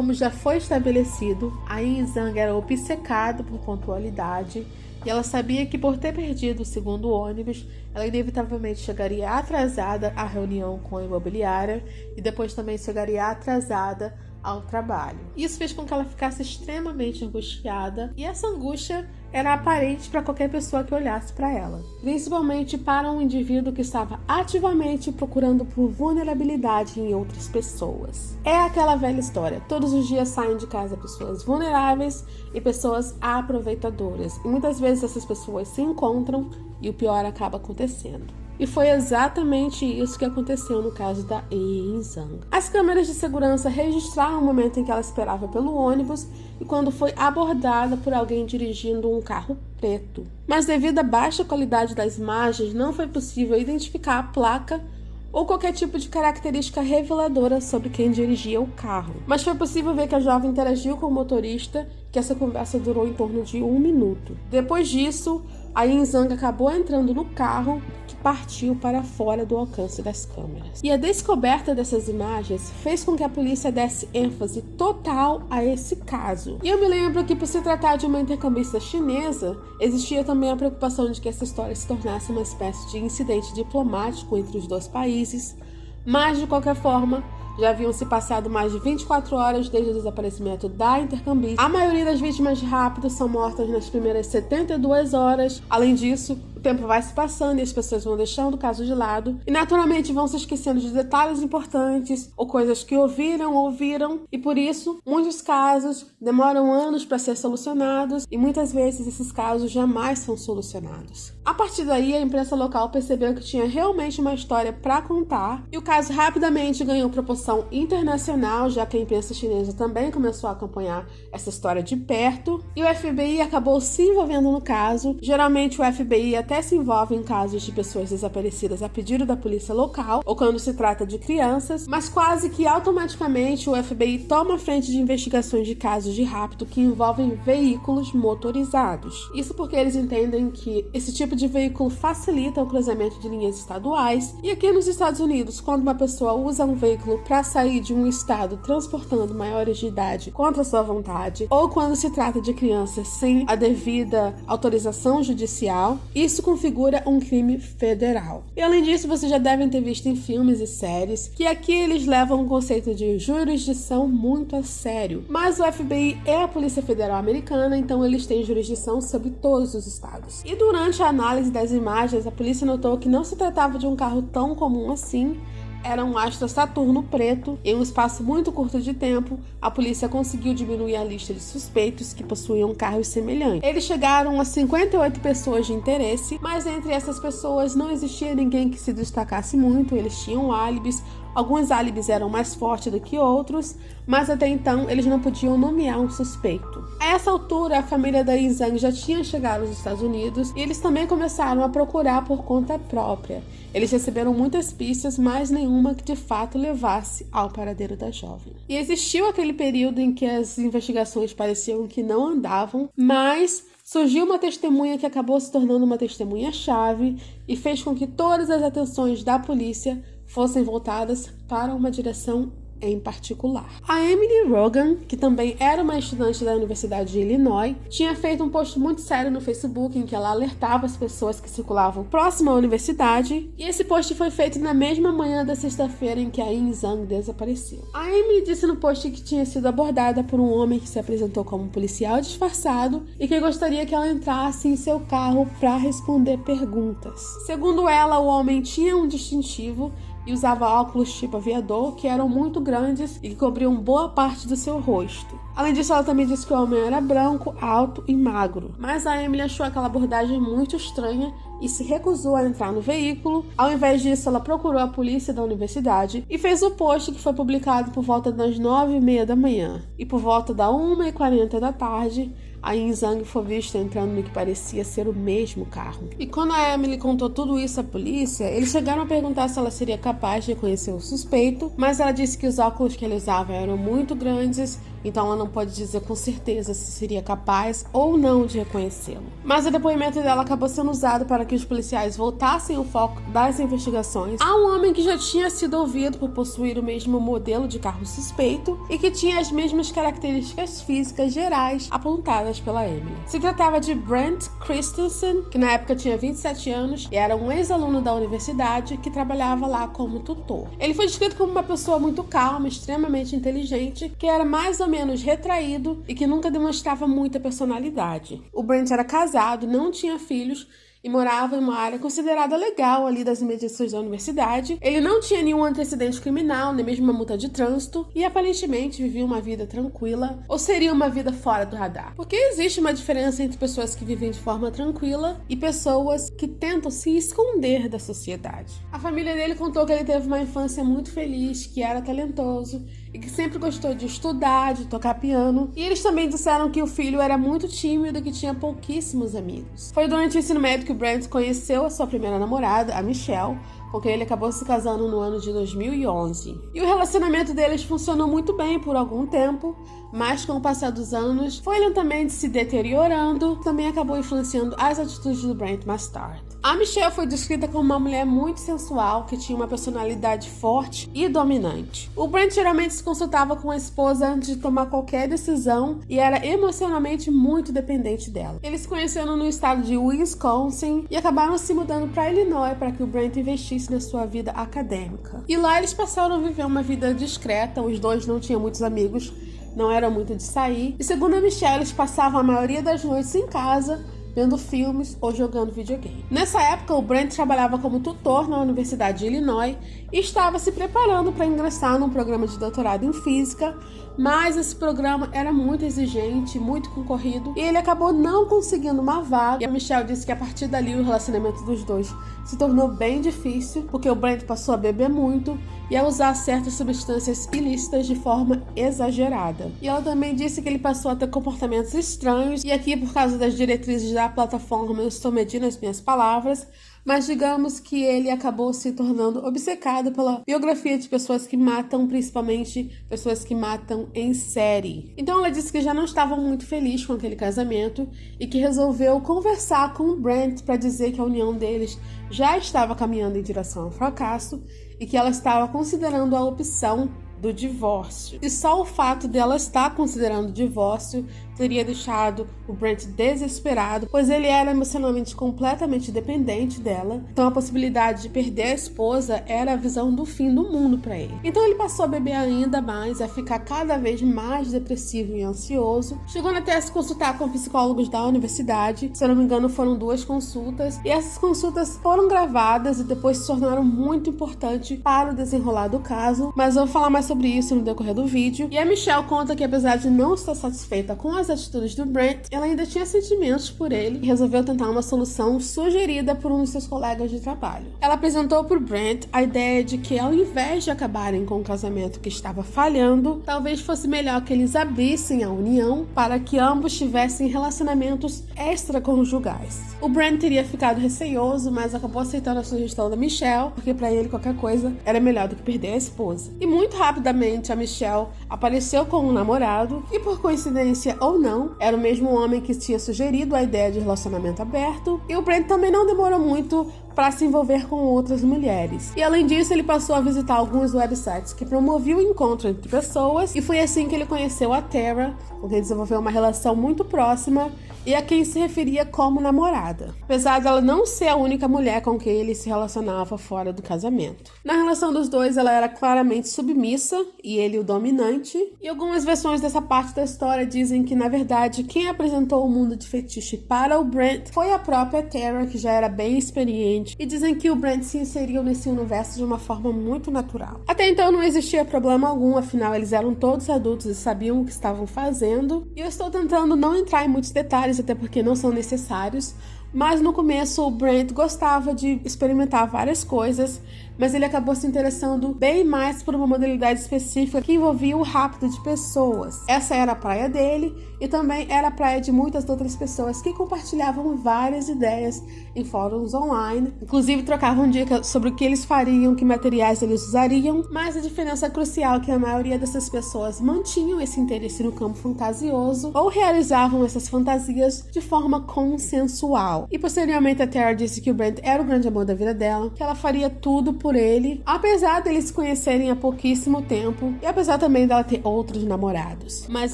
Como já foi estabelecido, a Yin Zhang era obcecada por pontualidade e ela sabia que por ter perdido o segundo ônibus, ela inevitavelmente chegaria atrasada à reunião com a imobiliária e depois também chegaria atrasada ao trabalho. Isso fez com que ela ficasse extremamente angustiada e essa angústia era aparente para qualquer pessoa que olhasse para ela, principalmente para um indivíduo que estava ativamente procurando por vulnerabilidade em outras pessoas. É aquela velha história, todos os dias saem de casa pessoas vulneráveis e pessoas aproveitadoras, e muitas vezes essas pessoas se encontram e o pior acaba acontecendo. E foi exatamente isso que aconteceu no caso da Yin Zhang. As câmeras de segurança registraram o momento em que ela esperava pelo ônibus e quando foi abordada por alguém dirigindo um carro preto. Mas devido à baixa qualidade das imagens, não foi possível identificar a placa ou qualquer tipo de característica reveladora sobre quem dirigia o carro. Mas foi possível ver que a jovem interagiu com o motorista, que essa conversa durou em torno de 1 minuto. Depois disso, a Yin Zhang acabou entrando no carro que partiu para fora do alcance das câmeras. E a descoberta dessas imagens fez com que a polícia desse ênfase total a esse caso. E eu me lembro que, por se tratar de uma intercambista chinesa, existia também a preocupação de que essa história se tornasse uma espécie de incidente diplomático entre os dois países, mas de qualquer forma, já haviam se passado mais de 24 horas desde o desaparecimento da intercambista. A maioria das vítimas de rapto são mortas nas primeiras 72 horas. Além disso, o tempo vai se passando e as pessoas vão deixando o caso de lado e naturalmente vão se esquecendo de detalhes importantes ou coisas que ouviram e por isso muitos casos demoram anos para ser solucionados e muitas vezes esses casos jamais são solucionados. A partir daí, a imprensa local percebeu que tinha realmente uma história para contar e o caso rapidamente ganhou proporção internacional, já que a imprensa chinesa também começou a acompanhar essa história de perto e o FBI acabou se envolvendo no caso. Geralmente o FBI até se envolve em casos de pessoas desaparecidas a pedido da polícia local ou quando se trata de crianças, mas quase que automaticamente o FBI toma a frente de investigações de casos de rapto que envolvem veículos motorizados. Isso porque eles entendem que esse tipo de veículo facilita o cruzamento de linhas estaduais e aqui nos Estados Unidos, quando uma pessoa usa um veículo para sair de um estado transportando maiores de idade contra sua vontade ou quando se trata de crianças sem a devida autorização judicial, isso configura um crime federal. E além disso, vocês já devem ter visto em filmes e séries que aqui eles levam o conceito de jurisdição muito a sério. Mas o FBI é a Polícia Federal Americana, então eles têm jurisdição sobre todos os estados. E durante a análise das imagens, a polícia notou que não se tratava de um carro tão comum assim. Era um Astra Saturno preto. Em um espaço muito curto de tempo, a polícia conseguiu diminuir a lista de suspeitos que possuíam carros semelhantes. Eles chegaram a 58 pessoas de interesse, mas entre essas pessoas não existia ninguém que se destacasse muito, eles tinham álibis. Alguns álibis eram mais fortes do que outros, mas até então eles não podiam nomear um suspeito. A essa altura, a família da Yin Zhang já tinha chegado aos Estados Unidos e eles também começaram a procurar por conta própria. Eles receberam muitas pistas, mas nenhuma que de fato levasse ao paradeiro da jovem. E existiu aquele período em que as investigações pareciam que não andavam, mas surgiu uma testemunha que acabou se tornando uma testemunha-chave e fez com que todas as atenções da polícia fossem voltadas para uma direção em particular. A Emily Rogan, que também era uma estudante da Universidade de Illinois, tinha feito um post muito sério no Facebook em que ela alertava as pessoas que circulavam próximo à universidade, e esse post foi feito na mesma manhã da sexta-feira em que a Yin Zhang desapareceu. A Emily disse no post que tinha sido abordada por um homem que se apresentou como um policial disfarçado e que gostaria que ela entrasse em seu carro para responder perguntas. Segundo ela, o homem tinha um distintivo e usava óculos tipo aviador, que eram muito grandes e que cobriam boa parte do seu rosto. Além disso, ela também disse que o homem era branco, alto e magro. Mas a Emily achou aquela abordagem muito estranha e se recusou a entrar no veículo. Ao invés disso, ela procurou a polícia da universidade e fez o post que foi publicado por volta das 9h30 da manhã. E por volta da 1h40 da tarde, a Yin Zhang foi vista entrando no que parecia ser o mesmo carro. E quando a Emily contou tudo isso à polícia, eles chegaram a perguntar se ela seria capaz de reconhecer o suspeito, mas ela disse que os óculos que ele usava eram muito grandes, então ela não pode dizer com certeza se seria capaz ou não de reconhecê-lo. Mas o depoimento dela acabou sendo usado para que os policiais voltassem o foco das investigações a um homem que já tinha sido ouvido por possuir o mesmo modelo de carro suspeito e que tinha as mesmas características físicas gerais apontadas pela Emily. Se tratava de Brent Christensen, que na época tinha 27 anos e era um ex-aluno da universidade que trabalhava lá como tutor. Ele foi descrito como uma pessoa muito calma, extremamente inteligente, que era mais ou menos retraído e que nunca demonstrava muita personalidade. O Brent era casado, não tinha filhos e morava em uma área considerada legal ali das imediações da universidade. Ele não tinha nenhum antecedente criminal, nem mesmo uma multa de trânsito, e aparentemente vivia uma vida tranquila, ou seria uma vida fora do radar. Porque existe uma diferença entre pessoas que vivem de forma tranquila e pessoas que tentam se esconder da sociedade. A família dele contou que ele teve uma infância muito feliz, que era talentoso e que sempre gostou de estudar, de tocar piano. E eles também disseram que o filho era muito tímido e que tinha pouquíssimos amigos. Foi durante o ensino médio que o Brent conheceu a sua primeira namorada, a Michelle, com quem ele acabou se casando no ano de 2011. E o relacionamento deles funcionou muito bem por algum tempo, mas com o passar dos anos foi lentamente se deteriorando, também acabou influenciando as atitudes do Brent mais tarde. A Michelle foi descrita como uma mulher muito sensual, que tinha uma personalidade forte e dominante. O Brent geralmente se consultava com a esposa antes de tomar qualquer decisão e era emocionalmente muito dependente dela. Eles se conheceram no estado de Wisconsin e acabaram se mudando para Illinois para que o Brent investisse na sua vida acadêmica. E lá eles passaram a viver uma vida discreta, os dois não tinham muitos amigos, não eram muito de sair. E segundo a Michelle, eles passavam a maioria das noites em casa, vendo filmes ou jogando videogame. Nessa época, o Brent trabalhava como tutor na Universidade de Illinois e estava se preparando para ingressar num programa de doutorado em física, mas esse programa era muito exigente, muito concorrido, e ele acabou não conseguindo uma vaga. E a Michelle disse que a partir dali o relacionamento dos dois se tornou bem difícil, porque o Brent passou a beber muito e a usar certas substâncias ilícitas de forma exagerada. E ela também disse que ele passou a ter comportamentos estranhos, e aqui, por causa das diretrizes da plataforma, eu estou medindo as minhas palavras, mas digamos que ele acabou se tornando obcecado pela biografia de pessoas que matam, principalmente pessoas que matam em série. Então ela disse que já não estava muito feliz com aquele casamento e que resolveu conversar com o Brent para dizer que a união deles já estava caminhando em direção ao fracasso e que ela estava considerando a opção do divórcio. E só o fato dela estar considerando o divórcio teria deixado o Brent desesperado, pois ele era emocionalmente completamente dependente dela. Então a possibilidade de perder a esposa era a visão do fim do mundo para ele. Então ele passou a beber ainda mais, a ficar cada vez mais depressivo e ansioso, chegando até a se consultar com psicólogos da universidade. Se eu não me engano, foram 2 consultas, e essas consultas foram gravadas e depois se tornaram muito importantes para o desenrolar do caso, mas eu vou falar mais sobre isso no decorrer do vídeo. E a Michelle conta que, apesar de não estar satisfeita com as atitudes do Brent, ela ainda tinha sentimentos por ele e resolveu tentar uma solução sugerida por um de seus colegas de trabalho. Ela apresentou para o Brent a ideia de que, ao invés de acabarem com o casamento que estava falhando, talvez fosse melhor que eles abrissem a união para que ambos tivessem relacionamentos extraconjugais. O Brent teria ficado receioso, mas acabou aceitando a sugestão da Michelle, porque para ele qualquer coisa era melhor do que perder a esposa. E muito rapidamente a Michelle apareceu com um namorado, e por coincidência ou não, era o mesmo homem que tinha sugerido a ideia de relacionamento aberto, e o Brent também não demorou muito para se envolver com outras mulheres. E além disso, ele passou a visitar alguns websites que promoviam o encontro entre pessoas, e foi assim que ele conheceu a Tara, com quem desenvolveu uma relação muito próxima e a quem se referia como namorada, apesar dela não ser a única mulher com quem ele se relacionava fora do casamento. Na relação dos dois, ela era claramente submissa e ele o dominante, e algumas versões dessa parte da história dizem que, na verdade, quem apresentou o mundo de fetiche para o Brent foi a própria Tara, que já era bem experiente, e dizem que o Brent se inseriu nesse universo de uma forma muito natural. Até então não existia problema algum, afinal eles eram todos adultos e sabiam o que estavam fazendo, e eu estou tentando não entrar em muitos detalhes, até porque não são necessários, mas no começo o Brent gostava de experimentar várias coisas, mas ele acabou se interessando bem mais por uma modalidade específica que envolvia o rapto de pessoas. Essa era a praia dele e também era a praia de muitas outras pessoas que compartilhavam várias ideias em fóruns online, inclusive trocavam dicas sobre o que eles fariam, que materiais eles usariam, mas a diferença crucial é que a maioria dessas pessoas mantinham esse interesse no campo fantasioso ou realizavam essas fantasias de forma consensual. E posteriormente a Tara disse que o Brent era o grande amor da vida dela, que ela faria tudo por ele, apesar deles se conhecerem há pouquíssimo tempo e apesar também dela ter outros namorados. Mas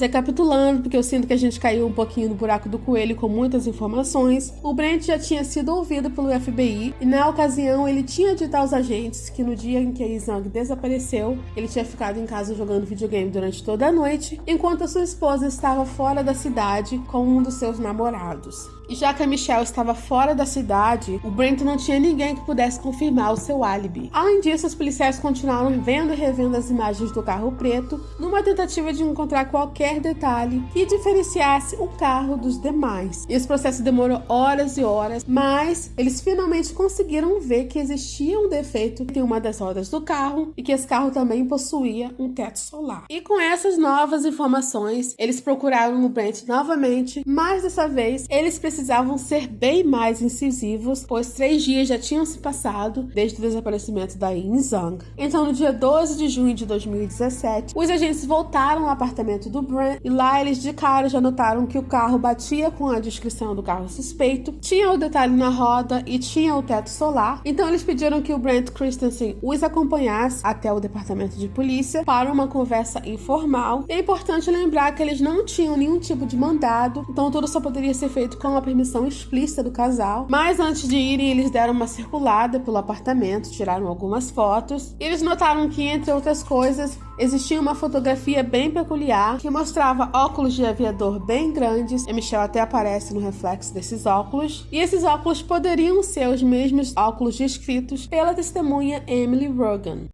recapitulando, porque eu sinto que a gente caiu um pouquinho no buraco do coelho com muitas informações, o Brent já tinha sido ouvido pelo FBI e na ocasião ele tinha dito aos agentes que no dia em que a Izang desapareceu, ele tinha ficado em casa jogando videogame durante toda a noite, enquanto a sua esposa estava fora da cidade com um dos seus namorados. E já que a Michelle estava fora da cidade, o Brent não tinha ninguém que pudesse confirmar o seu álibi. Além disso, os policiais continuaram vendo e revendo as imagens do carro preto, numa tentativa de encontrar qualquer detalhe que diferenciasse o carro dos demais. E esse processo demorou horas e horas, mas eles finalmente conseguiram ver que existia um defeito em uma das rodas do carro e que esse carro também possuía um teto solar. E com essas novas informações, eles procuraram o Brent novamente, mas dessa vez eles precisavam ser bem mais incisivos, pois 3 dias já tinham se passado desde o desaparecimento da Yin Zhang. Então, no dia 12 de junho de 2017, os agentes voltaram ao apartamento do Brent e lá eles de cara já notaram que o carro batia com a descrição do carro suspeito, tinha o detalhe na roda e tinha o teto solar. Então, eles pediram que o Brent Christensen os acompanhasse até o departamento de polícia para uma conversa informal. E é importante lembrar que eles não tinham nenhum tipo de mandado, então tudo só poderia ser feito com a permissão explícita do casal. Mas antes de irem, eles deram uma circulada pelo apartamento, tiraram algumas fotos. Eles notaram que, entre outras coisas, existia uma fotografia bem peculiar que mostrava óculos de aviador bem grandes. A Michelle até aparece no reflexo desses óculos. E esses óculos poderiam ser os mesmos óculos descritos pela testemunha Emily Rogan.